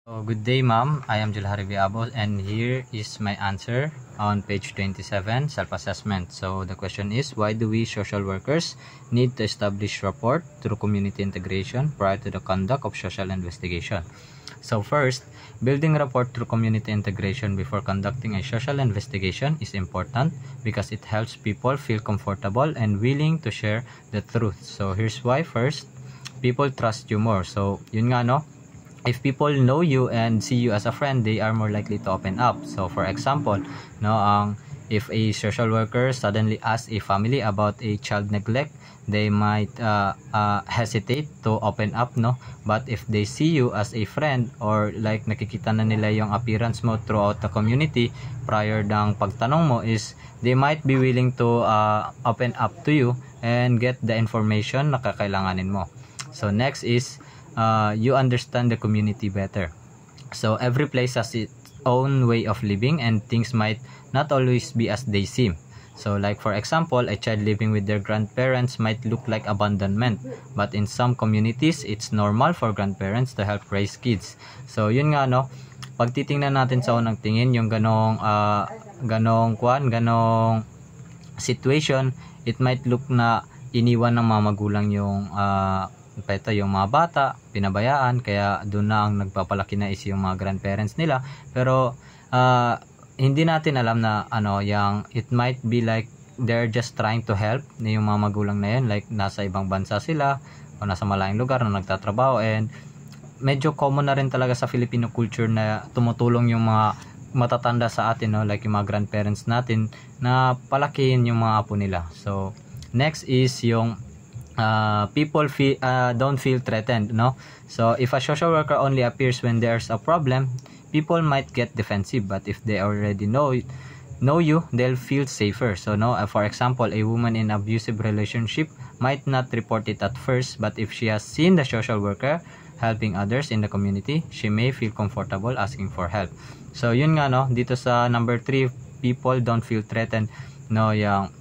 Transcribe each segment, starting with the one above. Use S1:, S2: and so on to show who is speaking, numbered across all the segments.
S1: Good day, ma'am. I am Julhari Viabos, and here is my answer on page 27, self-assessment. So the question is, why do we social workers need to establish rapport through community integration prior to the conduct of social investigation? So first, building rapport through community integration before conducting a social investigation is important because it helps people feel comfortable and willing to share the truth. So here's why. First, people trust you more. So yun nga, no? If people know you and see you as a friend, they are more likely to open up. So for example, if a social worker suddenly asks a family about a child neglect, they might hesitate to open up, no? But if they see you as a friend, or like nakikita na nila yung appearance mo throughout the community prior ng pagtanong mo, is they might be willing to open up to you and get the information na kakailanganin mo. So next is, you understand the community better. So every place has its own way of living, and things might not always be as they seem. So like for example, a child living with their grandparents might look like abandonment, but in some communities it's normal for grandparents to help raise kids. So yun nga, no, pag titingnan natin sa unang tingin yung ganong situation, it might look na iniwan ng mga magulang yung yung mga bata, pinabayaan, kaya doon na ang nagpapalaki na is yung mga grandparents nila. Pero hindi natin alam na it might be like they're just trying to help na yung mga magulang na yun, like nasa ibang bansa sila o nasa malayong lugar na nagtatrabaho. And medyo common na rin talaga sa Filipino culture na tumutulong yung mga matatanda sa atin, no? Like yung mga grandparents natin na palakihin yung mga apo nila. So next is yung people don't feel threatened, no? So if a social worker only appears when there's a problem, people might get defensive, but if they already know you, they'll feel safer. So for example, a woman in an abusive relationship might not report it at first, but if she has seen the social worker helping others in the community, she may feel comfortable asking for help. So yun nga, no, dito sa number 3, people don't feel threatened, no? Yung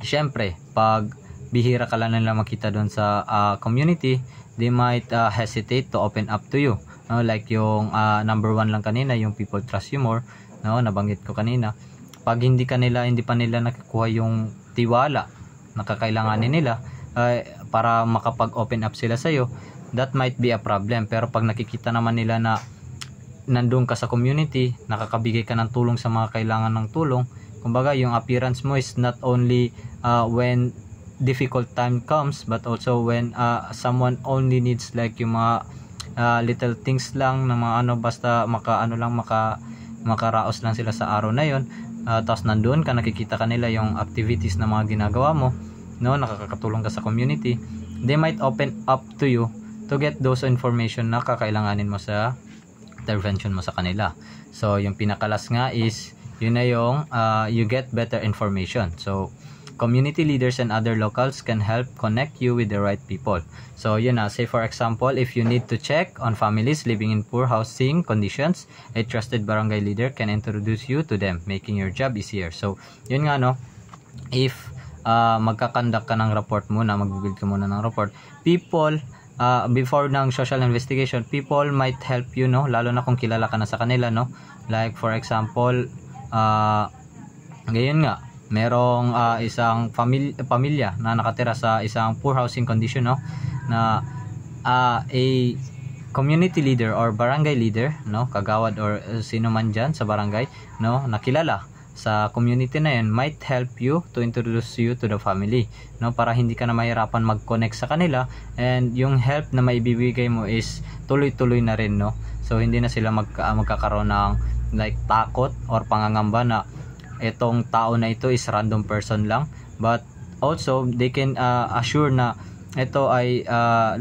S1: syempre, pag bihira ka lang nila makita doon sa community, they might hesitate to open up to you, no? Like yung number 1 lang kanina, yung people trust you more, no, nabanggit ko kanina. Pag hindi pa nila nakukuha yung tiwala na kakailanganin nila para makapag-open up sila sa iyo, that might be a problem. Pero pag nakikita naman nila na nandun ka sa community, nakakabigay ka ng tulong sa mga kailangan ng tulong, kumbaga yung appearance mo is not only when difficult time comes, but also when someone only needs like yung mga little things lang na mga basta makaraos lang sila sa araw na yon. Tapos nandoon ka, nakikita ka nila yung activities na mga ginagawa mo, no, nakakatulong ka sa community, they might open up to you to get those information na kakailanganin mo sa intervention mo sa kanila. So yung pinakalas nga is yun na yung you get better information. So community leaders and other locals can help connect you with the right people. So yun na, say for example, if you need to check on families living in poor housing conditions, a trusted barangay leader can introduce you to them, making your job easier. So yun nga, no, if magkakandak ka ng report muna, mag-build ka muna ng report, people before ng social investigation, people might help you, no, lalo na kung kilala ka na sa kanila, no. Like for example, ngayon nga, merong isang pamilya na nakatira sa isang poor housing condition, no, na a community leader or barangay leader, no, kagawad or sino man dyan sa barangay, no, nakilala sa community na yun, might help you to introduce you to the family, no, para hindi ka na mahirapan mag-connect sa kanila, and yung help na maibibigay mo is tuloy-tuloy na rin, no. So hindi na sila magkakaroon ng like takot or pangangamba na itong tao na ito is random person lang, but also they can assure na ito ay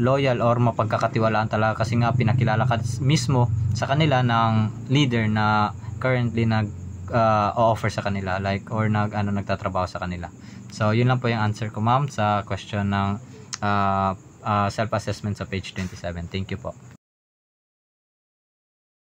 S1: loyal or mapagkakatiwalaan talaga, kasi nga pinakilala ka mismo sa kanila ng leader na currently nag-offer sa kanila, like or nagtatrabaho sa kanila. So yun lang po yung answer ko, ma'am, sa question ng self-assessment sa page 27. Thank you po.